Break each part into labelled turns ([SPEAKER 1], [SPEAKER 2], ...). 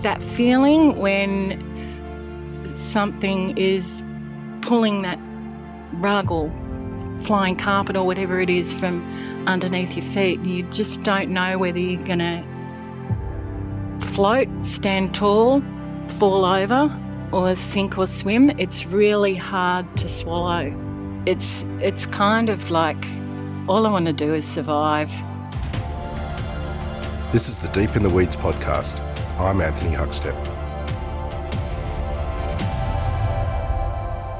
[SPEAKER 1] that feeling when something is pulling that rug or flying carpet or whatever it is from underneath your feet, and you just don't know whether you're going to float, stand tall, fall over, or sink or swim. It's really hard to swallow. It's kind of like all I want to do is survive.
[SPEAKER 2] This is the Deep in the Weeds podcast. I'm Anthony Huckstep.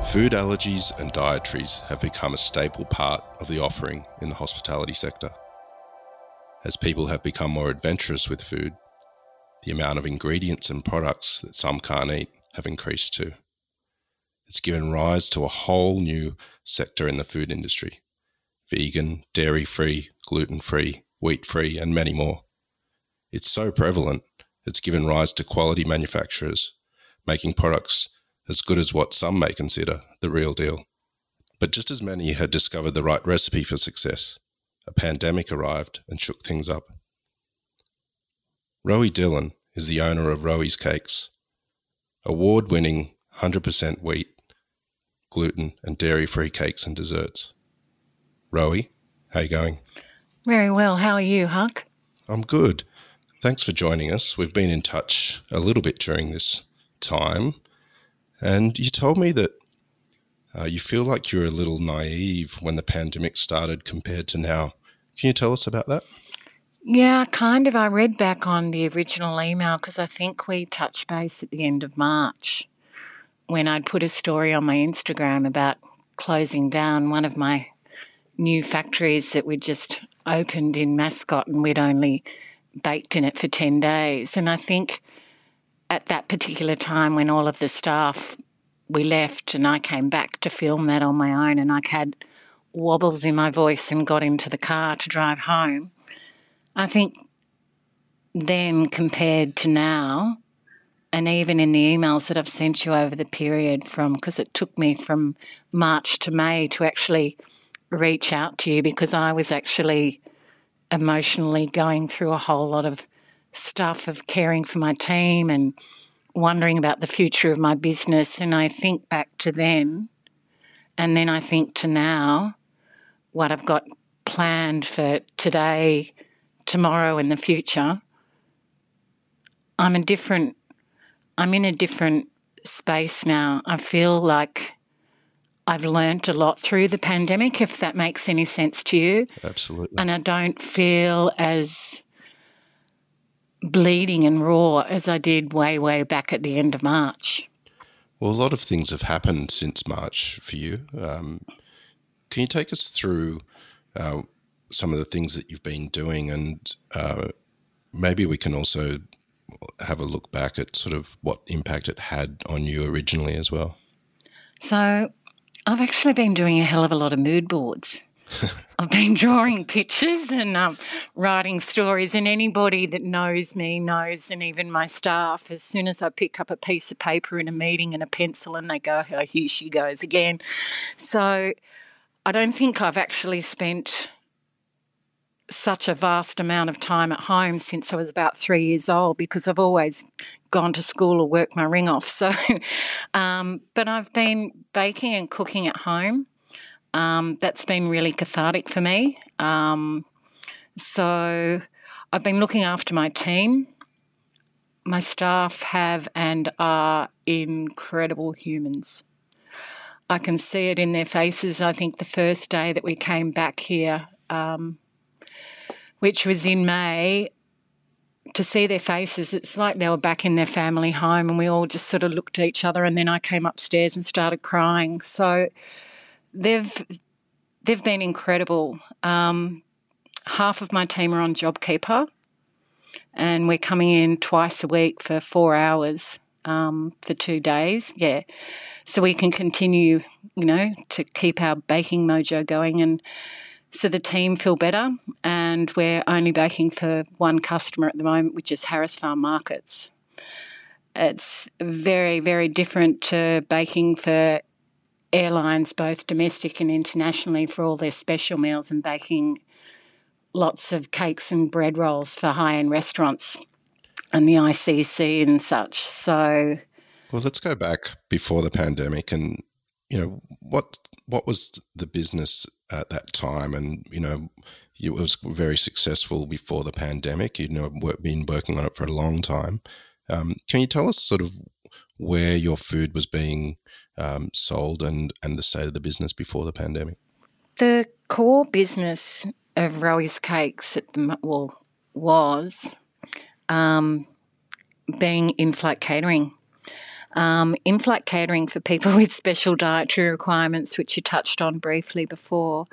[SPEAKER 2] Food allergies and dietaries have become a staple part of the offering in the hospitality sector. As people have become more adventurous with food, the amount of ingredients and products that some can't eat have increased too. It's given rise to a whole new sector in the food industry: vegan, dairy-free, gluten-free, wheat-free, and many more. It's so prevalent, it's given rise to quality manufacturers, making products as good as what some may consider the real deal. But just as many had discovered the right recipe for success, a pandemic arrived and shook things up. Rowie Dillon is the owner of Rowie's Cakes, award-winning 100% wheat, gluten and dairy-free cakes and desserts. Rowie, how you going?
[SPEAKER 1] Very well. How are you, Huck?
[SPEAKER 2] I'm good. Thanks for joining us. We've been in touch a little bit during this time, and you told me that you feel like you were a little naive when the pandemic started compared to now. Can you tell us about that?
[SPEAKER 1] Yeah, kind of. I read back on the original email because I think we touched base at the end of March when I'd put a story on my Instagram about closing down one of my new factories that we'd just opened in Mascot, and we'd only baked in it for 10 days. And I think at that particular time when all of the staff, we left and I came back to film that on my own, and I had wobbles in my voice and got into the car to drive home. I think then compared to now, and even in the emails that I've sent you over the period because it took me from March to May to actually reach out to you, because I was actually emotionally going through a whole lot of stuff of caring for my team and wondering about the future of my business. And I think back to then, and then I think to now, what I've got planned for today, tomorrow and the future. I'm in a different space now. I feel like I've learnt a lot through the pandemic, if that makes any sense to you.
[SPEAKER 2] Absolutely.
[SPEAKER 1] And I don't feel as bleeding and raw as I did way, way back at the end of March.
[SPEAKER 2] Well, a lot of things have happened since March for you. Can you take us through some of the things that you've been doing, and maybe we can also have a look back at sort of what impact it had on you originally as well?
[SPEAKER 1] So I've actually been doing a hell of a lot of mood boards. I've been drawing pictures and writing stories, and anybody that knows me knows, and even my staff, as soon as I pick up a piece of paper in a meeting and a pencil and they go, oh, here she goes again. So I don't think I've actually spent such a vast amount of time at home since I was about 3 years old, because I've always gone to school or worked my ring off. So, but I've been baking and cooking at home. That's been really cathartic for me. So I've been looking after my team. My staff have and are incredible humans. I can see it in their faces. I think the first day that we came back here, which was in May, to see their faces, it's like they were back in their family home, and we all just sort of looked at each other, and then I came upstairs and started crying. So they've been incredible. Half of my team are on JobKeeper, and we're coming in twice a week for 4 hours for 2 days, so we can continue, to keep our baking mojo going, and so the team feel better. And we're only baking for one customer at the moment, which is Harris Farm Markets. It's very, very different to baking for airlines, both domestic and internationally, for all their special meals, and baking lots of cakes and bread rolls for high-end restaurants. and the ICC and such. So,
[SPEAKER 2] well, let's go back before the pandemic, and what was the business at that time, and it was very successful before the pandemic. Been working on it for a long time. Can you tell us sort of where your food was being sold and the state of the business before the pandemic?
[SPEAKER 1] the core business of Rowie's Cakes was being in-flight catering. In-flight catering for people with special dietary requirements, which you touched on briefly before.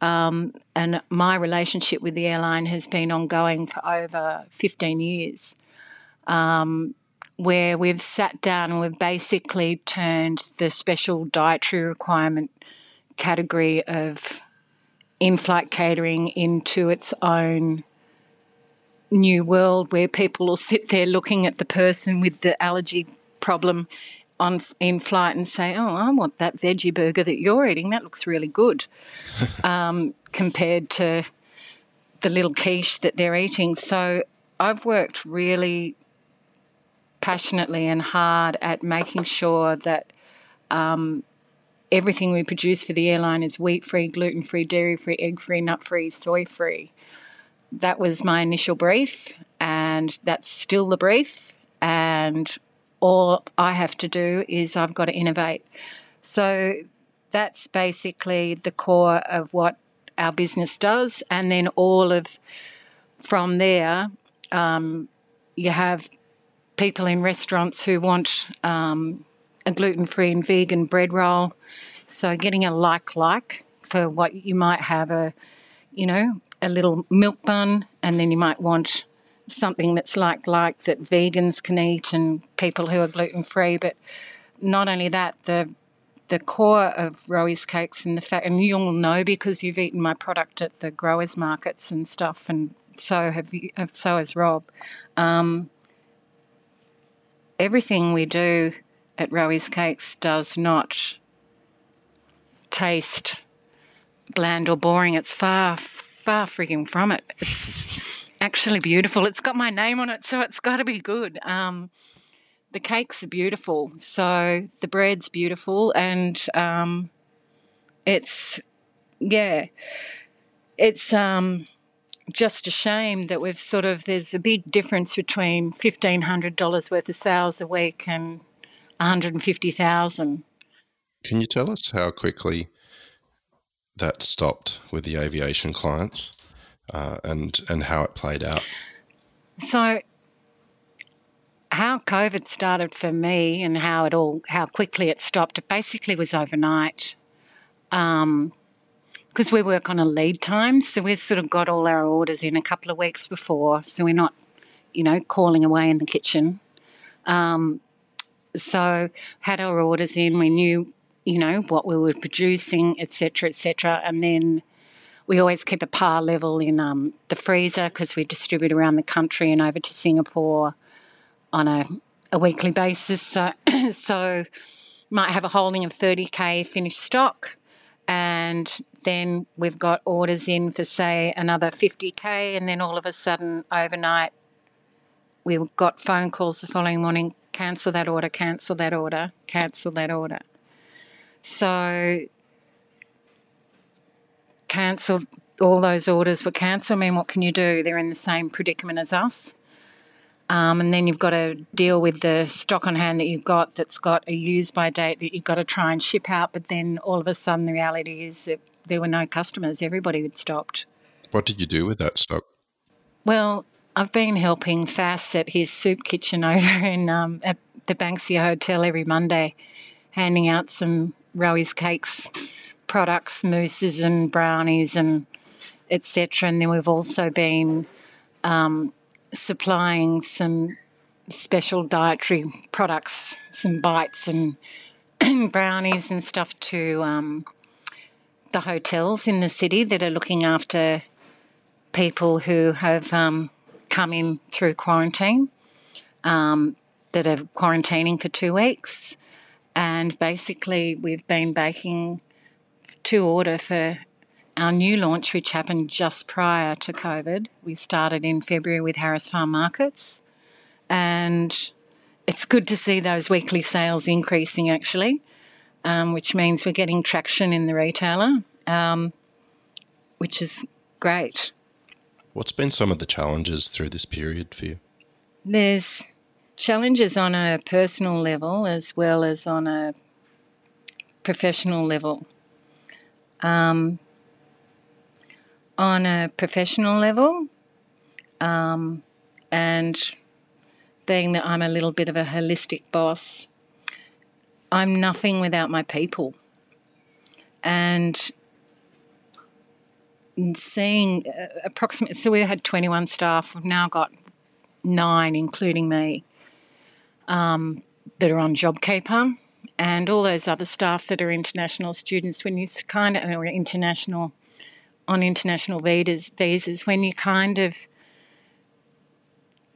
[SPEAKER 1] And my relationship with the airline has been ongoing for over 15 years, where we've sat down and we've basically turned the special dietary requirement category of in-flight catering into its own new world, where people will sit there looking at the person with the allergy problem in flight and say, oh, I want that veggie burger that you're eating. That looks really good, compared to the little quiche that they're eating. So I've worked really passionately and hard at making sure that everything we produce for the airline is wheat-free, gluten-free, dairy-free, egg-free, nut-free, soy-free. That was my initial brief, and that's still the brief, and all I have to do is I've got to innovate. So that's basically the core of what our business does, and then from there, you have people in restaurants who want a gluten-free and vegan bread roll. So getting a like for what you might have a little milk bun, and then you might want something that's like that vegans can eat and people who are gluten-free. But not only that, the core of Rowie's Cakes and the fact, and you'll know because you've eaten my product at the growers markets and stuff, and so has Rob. Everything we do at Rowie's Cakes does not taste bland or boring. It's far frigging from it. It's actually beautiful. It's got my name on it, so it's got to be good. The cakes are beautiful, so the bread's beautiful, and it's just a shame that there's a big difference between $1,500 worth of sales a week and 150,000.
[SPEAKER 2] Can you tell us how quickly that stopped with the aviation clients, and how it played out?
[SPEAKER 1] So how COVID started for me and how quickly it stopped, it basically was overnight. Because we work on a lead time, so we've sort of got all our orders in a couple of weeks before, so we're not, calling away in the kitchen. So had our orders in, we knew, what we were producing, et cetera, and then we always keep a par level in the freezer because we distribute around the country and over to Singapore on a weekly basis. So might have a holding of 30K finished stock, and then we've got orders in for, say, another 50K, and then all of a sudden overnight we've got phone calls the following morning, cancel that order, cancel that order, cancel that order. So cancelled, all those orders were cancelled. I mean, what can you do? They're in the same predicament as us. And then you've got to deal with the stock on hand that you've got that's got a use-by date that you've got to try and ship out, but then all of a sudden the reality is that there were no customers. Everybody had stopped.
[SPEAKER 2] What did you do with that stock?
[SPEAKER 1] Well, I've been helping Fass at his soup kitchen over in at the Banksia Hotel every Monday, handing out some Rowie's Cakes products, mousses and brownies and etc. And then we've also been supplying some special dietary products, some bites and brownies and stuff to the hotels in the city that are looking after people who have come in through quarantine, that are quarantining for 2 weeks. And basically we've been baking to order for our new launch, which happened just prior to COVID. We started in February with Harris Farm Markets. and it's good to see those weekly sales increasing actually, which means we're getting traction in the retailer, which is great.
[SPEAKER 2] What's been some of the challenges through this period for you?
[SPEAKER 1] There's challenges on a personal level as well as on a professional level. On a professional level, and being that I'm a little bit of a holistic boss, I'm nothing without my people. And seeing approximately, so we had 21 staff, we've now got 9, including me, that are on JobKeeper, and all those other staff that are international students. When you kind of, or international, on international visas, when you kind of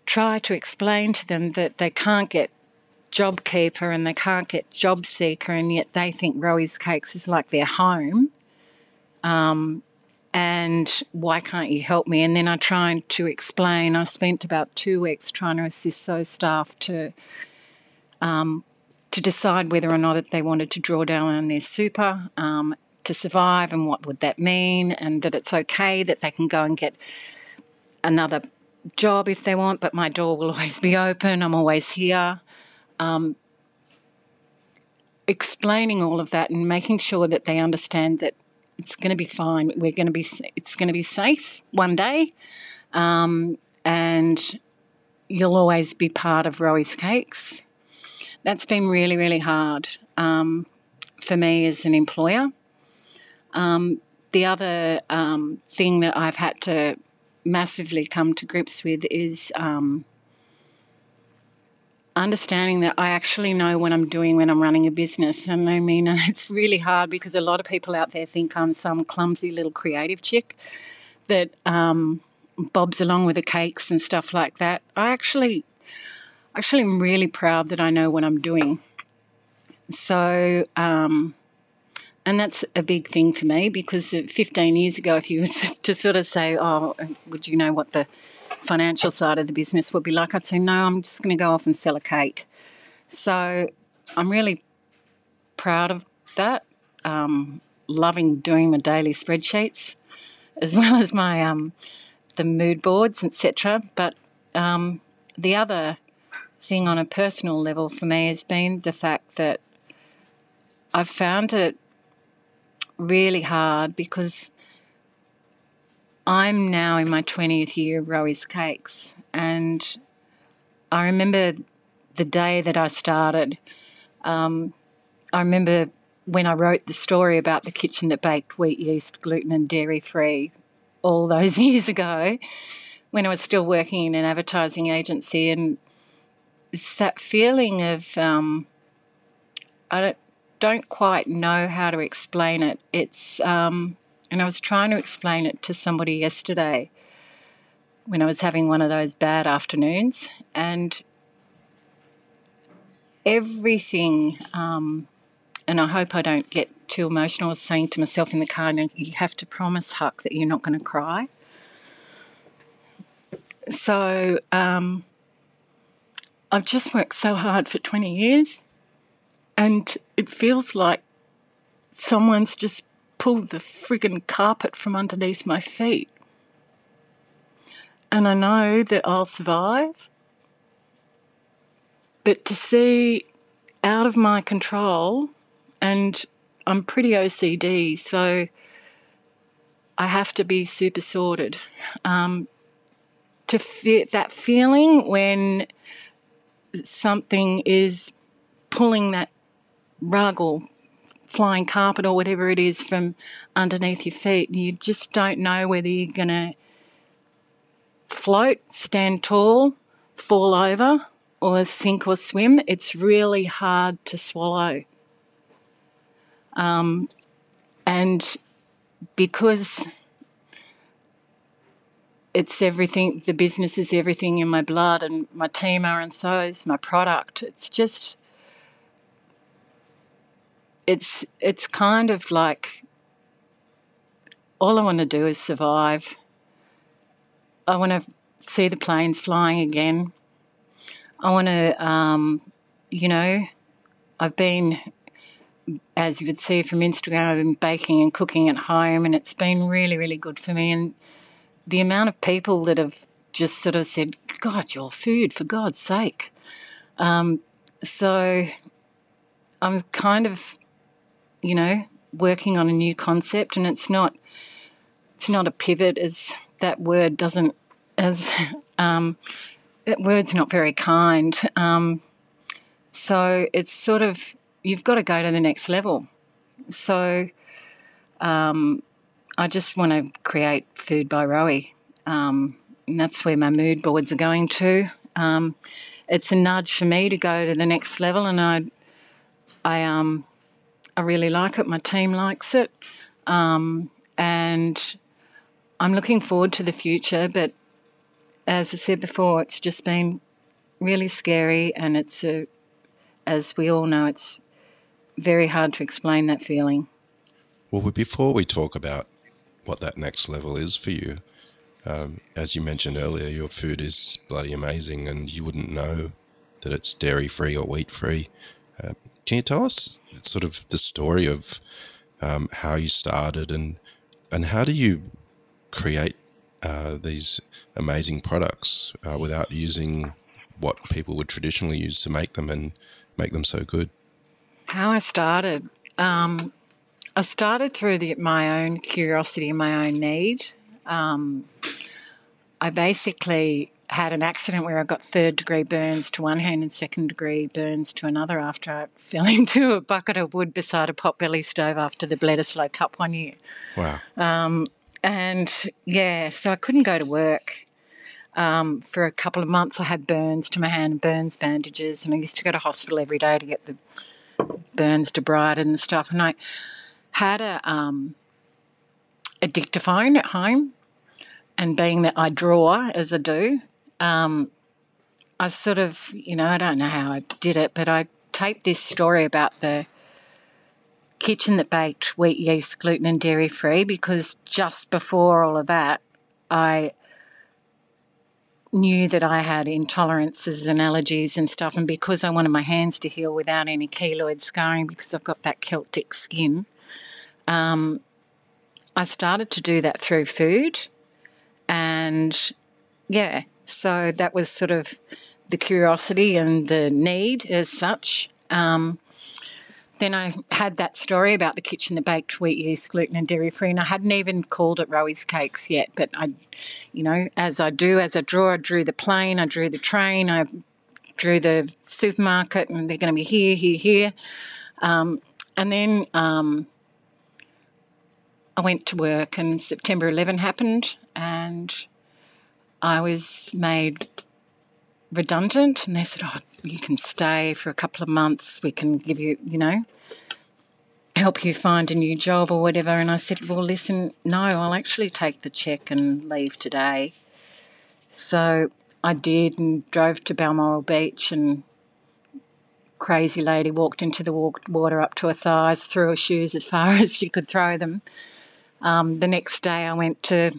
[SPEAKER 1] try to explain to them that they can't get JobKeeper and they can't get JobSeeker, and yet they think Rowie's Cakes is like their home, and why can't you help me? And then I tried to explain. I spent about 2 weeks trying to assist those staff to decide whether or not they wanted to draw down on their super to survive, and what would that mean, and that it's okay that they can go and get another job if they want, but my door will always be open. I'm always here. Explaining all of that and making sure that they understand that it's going to be fine. It's going to be safe one day, and you'll always be part of Rowie's Cakes. That's been really, really hard for me as an employer. The other thing that I've had to massively come to grips with is understanding that I actually know what I'm doing when I'm running a business. And I mean, it's really hard because a lot of people out there think I'm some clumsy little creative chick that bobs along with the cakes and stuff like that. I actually am really proud that I know what I'm doing. So, and that's a big thing for me, because 15 years ago, if you were to sort of say, oh, would you know what the financial side of the business would be like, I'd say, no, I'm just going to go off and sell a cake. So I'm really proud of that, loving doing my daily spreadsheets as well as my the mood boards, etc. But the other thing on a personal level for me has been the fact that I've found it really hard, because I'm now in my 20th year of Rowie's Cakes, and I remember the day that I started. I remember when I wrote the story about the kitchen that baked wheat, yeast, gluten and dairy-free all those years ago, when I was still working in an advertising agency, and it's that feeling of I don't quite know how to explain it. It's and I was trying to explain it to somebody yesterday when I was having one of those bad afternoons, and everything, and I hope I don't get too emotional, I was saying to myself in the car, you have to promise, Huck, that you're not going to cry. So I've just worked so hard for 20 years, and it feels like someone's just pulled the friggin' carpet from underneath my feet. And I know that I'll survive, but to see out of my control, and I'm pretty OCD, so I have to be super sorted. To feel that feeling when something is pulling that rug or flying carpet or whatever it is from underneath your feet, and you just don't know whether you're going to float, stand tall, fall over, or sink or swim. It's really hard to swallow. And because it's everything, the business is everything in my blood, and my team are, and so is my product, it's just, it's kind of like all I want to do is survive. I want to see the planes flying again. I want to, I've been, as you would see from Instagram, I've been baking and cooking at home, and it's been really, really good for me. And the amount of people that have just sort of said, God, your food, for God's sake. So I'm kind of, working on a new concept, and it's not a pivot, as that word doesn't, that word's not very kind. So it's sort of, you've got to go to the next level. So I just want to create Food by Rowie, and that's where my mood boards are going to. It's a nudge for me to go to the next level, and I really like it. My team likes it, and I'm looking forward to the future. But as I said before, it's just been really scary, and as we all know, it's very hard to explain that feeling.
[SPEAKER 2] Well, before we talk about what that next level is for you, as you mentioned earlier, your food is bloody amazing, and you wouldn't know that it's dairy-free or wheat-free. Can you tell us sort of the story of how you started, and how do you create these amazing products without using what people would traditionally use to make them and make them so good?
[SPEAKER 1] How I started? I started through my own curiosity and my own need. I basically had an accident where I got third-degree burns to one hand and second-degree burns to another after I fell into a bucket of wood beside a potbelly stove after the Bledisloe Cup one year.
[SPEAKER 2] Wow.
[SPEAKER 1] So I couldn't go to work. For a couple of months I had burns to my hand and burns bandages, and I used to go to hospital every day to get the burns debrided and stuff. And I had a dictaphone at home, and being that I draw as I do, I sort of, I don't know how I did it, but I taped this story about the kitchen that baked wheat, yeast, gluten and dairy-free, because just before all of that, I knew that I had intolerances and allergies and stuff, and because I wanted my hands to heal without any keloid scarring because I've got that Celtic skin, I started to do that through food. And, so that was sort of the curiosity and the need as such. Then I had that story about the kitchen that baked wheat, yeast, gluten and dairy-free, and I hadn't even called it Rowie's Cakes yet. But as I draw, I drew the plane, I drew the train, I drew the supermarket, and they're going to be here, here, here. And then I went to work, and September 11 happened, and I was made redundant, and they said, you can stay for a couple of months, we can give you, help you find a new job or whatever. And I said, well, listen, no, I'll actually take the cheque and leave today. So I did, and drove to Balmoral Beach, and crazy lady walked into the water up to her thighs, threw her shoes as far as she could throw them. The next day I went to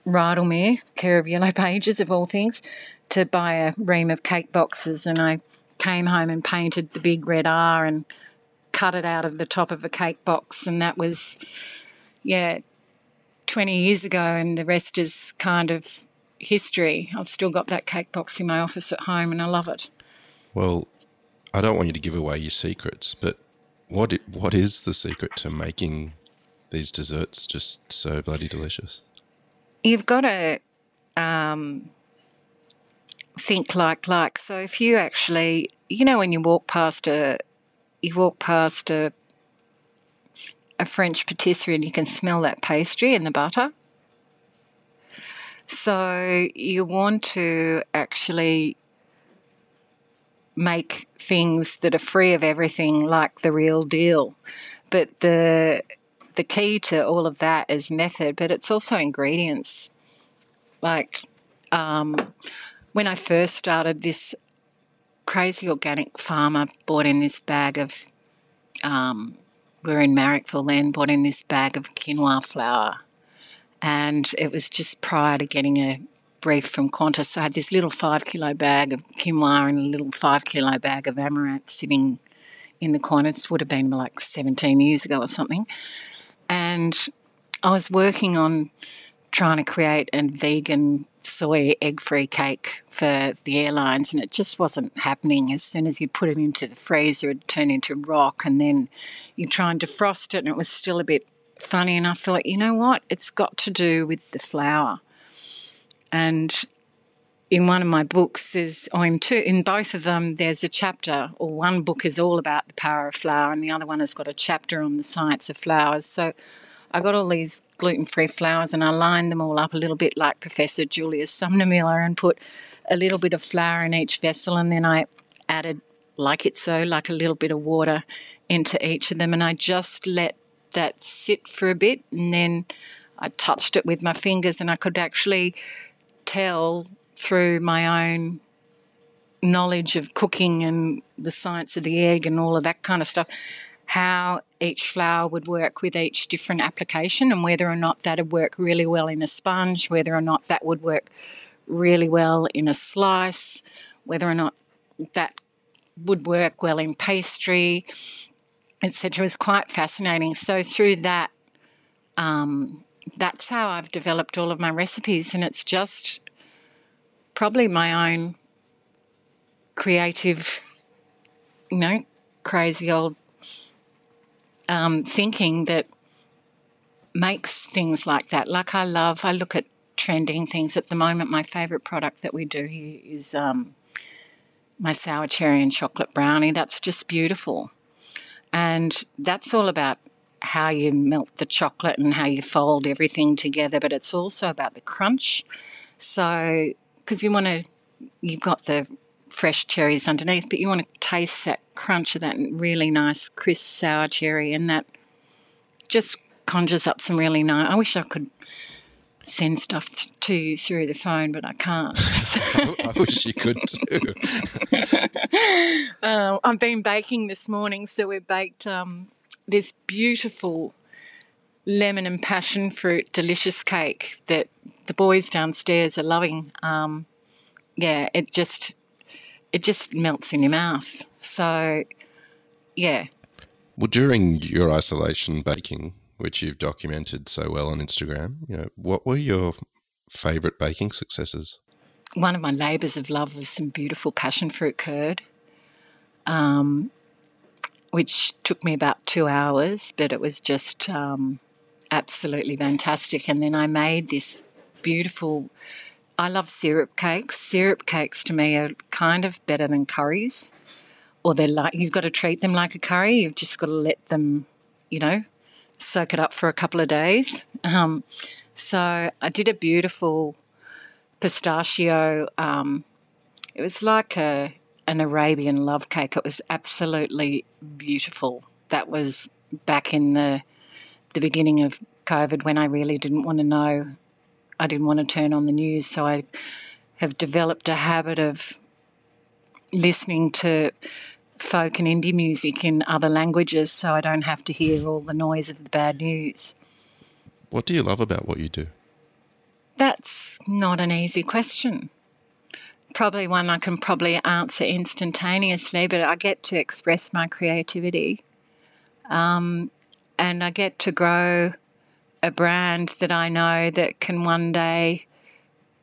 [SPEAKER 1] Rydalmere, care of Yellow Pages of all things, to buy a ream of cake boxes, and I came home and painted the big red R and cut it out of the top of a cake box, and that was, 20 years ago, and the rest is kind of history. I've still got that cake box in my office at home, and I love it.
[SPEAKER 2] Well, I don't want you to give away your secrets, but what is the secret to making these desserts just so bloody delicious?
[SPEAKER 1] You've got to think like. So if you actually, when you walk past a French patisserie and you can smell that pastry and the butter. So you want to actually make things that are free of everything, like the real deal. But the key to all of that is method, but it's also ingredients. Like when I first started, this crazy organic farmer bought in this bag of, we were in Marrickville then, bought in this bag of quinoa flour. And it was just prior to getting a brief from Qantas. So I had this little 5-kilo bag of quinoa and a little 5-kilo bag of amaranth sitting in the Qantas. Would have been like 17 years ago or something. And I was working on trying to create a vegan soy egg-free cake for the airlines, and it just wasn't happening. As soon as you put it into the freezer, it'd turn into rock, and then you try and defrost it, and it was still a bit funny. And I thought, you know what? It's got to do with the flour. And in one of my books, in both of them, there's a chapter, or one book is all about the power of flour, and the other one has got a chapter on the science of flours. So I got all these gluten-free flours and I lined them all up a little bit like Professor Julius Sumner Miller and put a little bit of flour in each vessel, and then I added, like a little bit of water into each of them, and I just let that sit for a bit, and then I touched it with my fingers and I could actually tell through my own knowledge of cooking and the science of the egg and all of that kind of stuff how each flour would work with each different application, and whether or not that would work really well in a sponge, whether or not that would work really well in a slice, whether or not that would work well in pastry, etc. Is quite fascinating. So through that, that's how I've developed all of my recipes, and it's just probably my own creative, crazy old thinking that makes things like that. Like I look at trending things. At the moment, my favourite product that we do here is my sour cherry and chocolate brownie. That's just beautiful. And that's all about how you melt the chocolate and how you fold everything together, but it's also about the crunch. So, because you've got the fresh cherries underneath, but you want to taste that crunch of that really nice crisp sour cherry, and that just conjures up some really nice. I wish I could send stuff to you through the phone, but I can't.
[SPEAKER 2] I wish you could too.
[SPEAKER 1] I've been baking this morning, so we baked this beautiful lemon and passion fruit delicious cake that the boys downstairs are loving. It just melts in your mouth. So, yeah.
[SPEAKER 2] Well, during your isolation baking, which you've documented so well on Instagram, what were your favourite baking successes?
[SPEAKER 1] One of my labours of love was some beautiful passion fruit curd, which took me about 2 hours, but it was just absolutely fantastic. And then I made this beautiful, I love syrup cakes. Syrup cakes to me are kind of better than curries, or you've got to treat them like a curry. You've just got to let them, soak it up for a couple of days. So I did a beautiful pistachio. It was like an Arabian love cake. It was absolutely beautiful. That was back in the beginning of COVID, when I really didn't want to know. I didn't want to turn on the news, so I have developed a habit of listening to folk and indie music in other languages so I don't have to hear all the noise of the bad news.
[SPEAKER 2] What do you love about what you do?
[SPEAKER 1] That's not an easy question. Probably one I can answer instantaneously, but I get to express my creativity, and I get to grow a brand that I know that can one day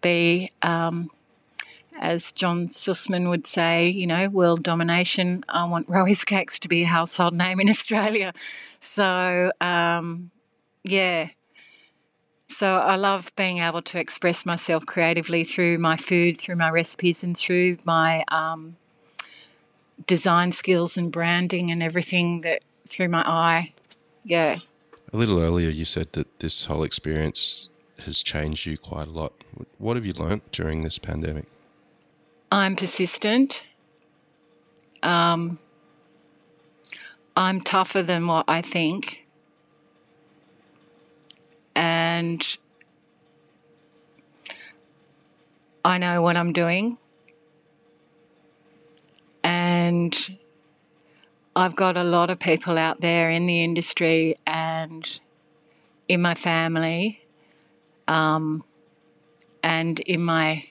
[SPEAKER 1] be, as John Sussman would say, world domination. I want Rowie's Cakes to be a household name in Australia. So, So I love being able to express myself creatively through my food, through my recipes, and through my design skills and branding and everything through my eye. Yeah.
[SPEAKER 2] A little earlier you said that this whole experience has changed you quite a lot. What have you learnt during this pandemic?
[SPEAKER 1] I'm persistent. I'm tougher than what I think. And I know what I'm doing. And I've got a lot of people out there in the industry and in my family and in my,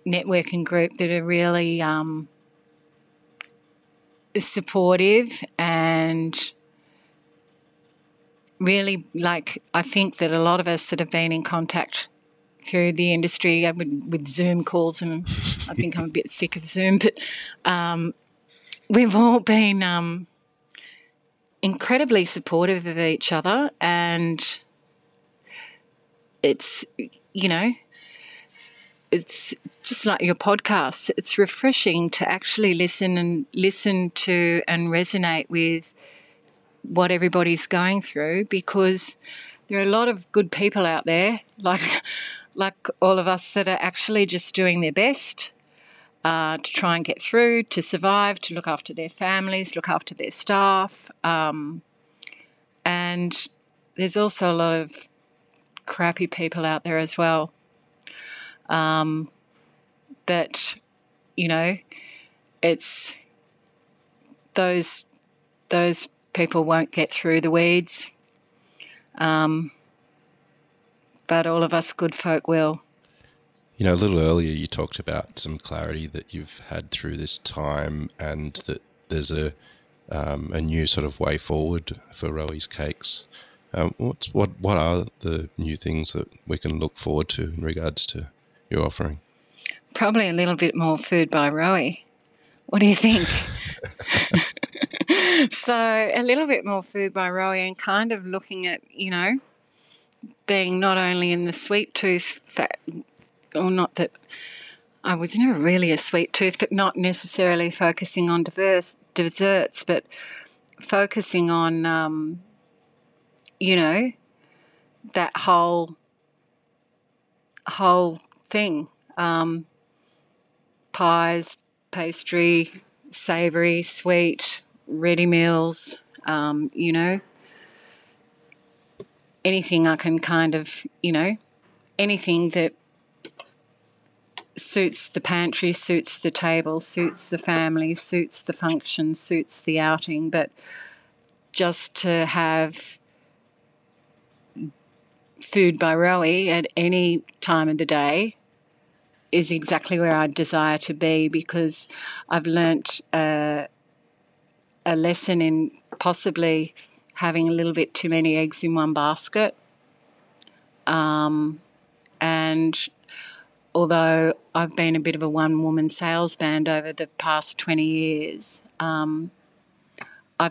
[SPEAKER 1] networking group that are really supportive and really, I think that a lot of us that have been in contact through the industry with Zoom calls, and I think I'm a bit sick of Zoom, but we've all been incredibly supportive of each other, and it's, it's just like your podcast. It's refreshing to actually listen to and resonate with what everybody's going through, because there are a lot of good people out there, like all of us, that are actually just doing their best to try and get through, to survive, to look after their families, look after their staff. And there's also a lot of crappy people out there as well. That, it's those people won't get through the weeds, but all of us good folk will.
[SPEAKER 2] A little earlier you talked about some clarity that you've had through this time, and that there's a new sort of way forward for Rowie's Cakes. What are the new things that we can look forward to in regards to your offering?
[SPEAKER 1] Probably a little bit more food by Rowie. What do you think? So a little bit more food by Rowie, and kind of looking at, being not only in the sweet tooth, or not that I was never really a sweet tooth, but not necessarily focusing on desserts, but focusing on, that whole thing. Pies, pastry, savoury, sweet, ready meals, anything I can kind of, anything that suits the pantry, suits the table, suits the family, suits the function, suits the outing, but just to have food by Rowie at any time of the day is exactly where I desire to be, because I've learnt a lesson in possibly having a little bit too many eggs in one basket. And although I've been a bit of a one-woman sales band over the past 20 years, I've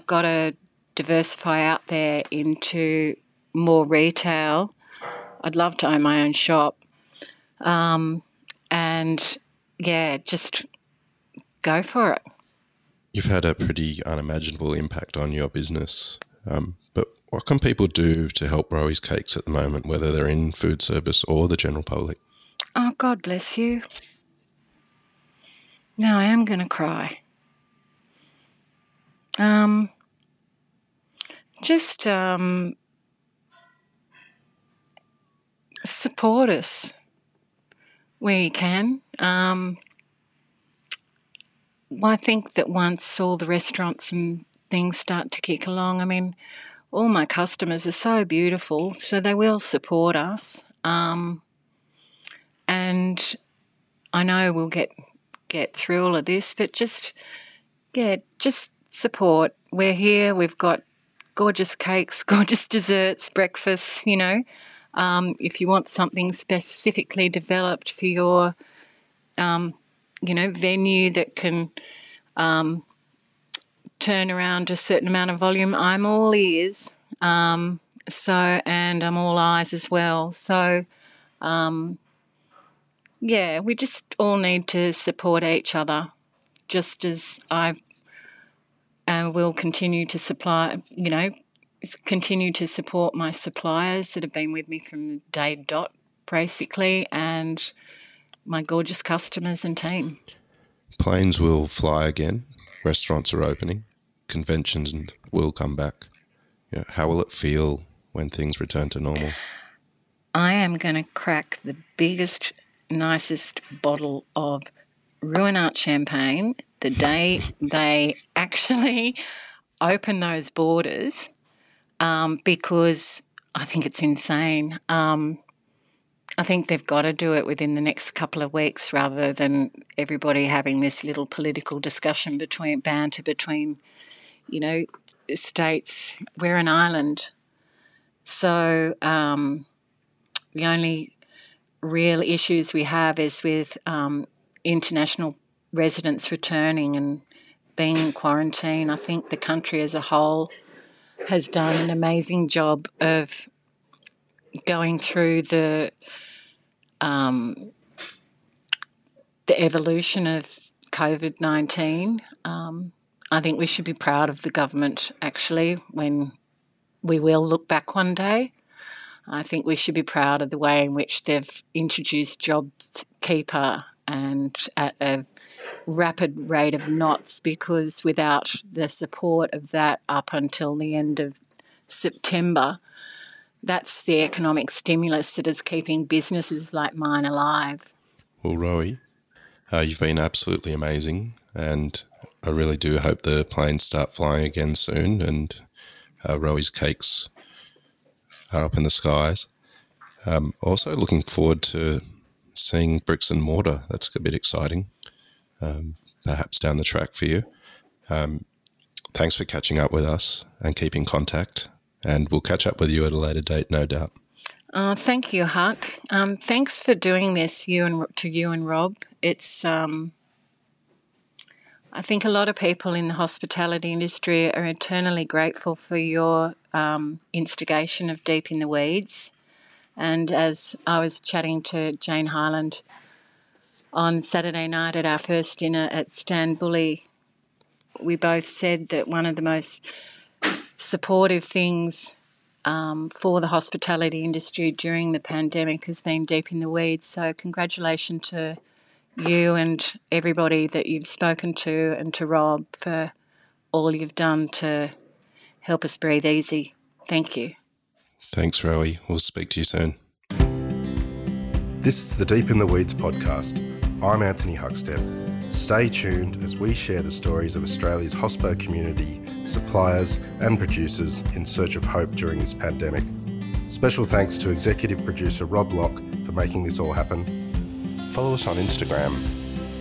[SPEAKER 1] got to diversify out there into more retail. I'd love to own my own shop. And, yeah, just go for it.
[SPEAKER 2] You've had a pretty unimaginable impact on your business, but what can people do to help Rowie's Cakes at the moment, whether they're in food service or the general public?
[SPEAKER 1] Oh, God bless you. Now I am going to cry. Just support us where you can. I think that once all the restaurants and things start to kick along, I mean, all my customers are so beautiful, so they will support us. And I know we'll get through all of this, but just support. We're here. We've got gorgeous cakes, gorgeous desserts, breakfasts, if you want something specifically developed for your, venue that can turn around a certain amount of volume, I'm all ears. And I'm all eyes as well. So, we just all need to support each other, just as I will continue to continue to support my suppliers that have been with me from day dot, basically, and my gorgeous customers and team.
[SPEAKER 2] Planes will fly again. Restaurants are opening. Conventions will come back. How will it feel when things return to normal?
[SPEAKER 1] I am going to crack the biggest, nicest bottle of Ruinart champagne the day they actually open those borders, because I think it's insane. I think they've got to do it within the next couple of weeks rather than everybody having this little political discussion banter between, states. We're an island. So the only real issues we have is with international residents returning and being in quarantine. I think the country as a whole has done an amazing job of going through the evolution of COVID-19. I think we should be proud of the government, actually, when we will look back one day. I think we should be proud of the way in which they've introduced JobKeeper and at a rapid rate of knots, because without the support of that up until the end of September, that's the economic stimulus that is keeping businesses like mine alive.
[SPEAKER 2] Well, Rowie, you've been absolutely amazing, and I really do hope the planes start flying again soon and Rowie's cakes are up in the skies. Also looking forward to seeing bricks and mortar. That's a bit exciting, perhaps down the track for you. Thanks for catching up with us and keeping contact, and we'll catch up with you at a later date, no doubt.
[SPEAKER 1] Thank you, Huck. Thanks for doing this, to you and Rob. It's I think a lot of people in the hospitality industry are eternally grateful for your instigation of Deep in the Weeds. And as I was chatting to Jane Hyland on Saturday night at our first dinner at Stan Bully, we both said that one of the most supportive things for the hospitality industry during the pandemic has been Deep in the Weeds. So congratulations to you and everybody that you've spoken to, and to Rob for all you've done to help us breathe easy. Thank you.
[SPEAKER 2] Thanks, Rowie. We'll speak to you soon.
[SPEAKER 3] This is the Deep in the Weeds podcast. I'm Anthony Huckstep. Stay tuned as we share the stories of Australia's hospo community, suppliers and producers in search of hope during this pandemic. Special thanks to executive producer Rob Locke for making this all happen.
[SPEAKER 2] Follow us on Instagram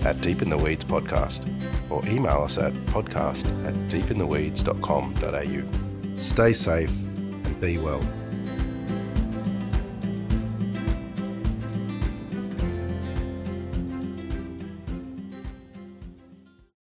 [SPEAKER 2] at Deep in the Weeds Podcast, or email us at podcast@deepintheweeds.com.au.
[SPEAKER 3] Stay safe and be well.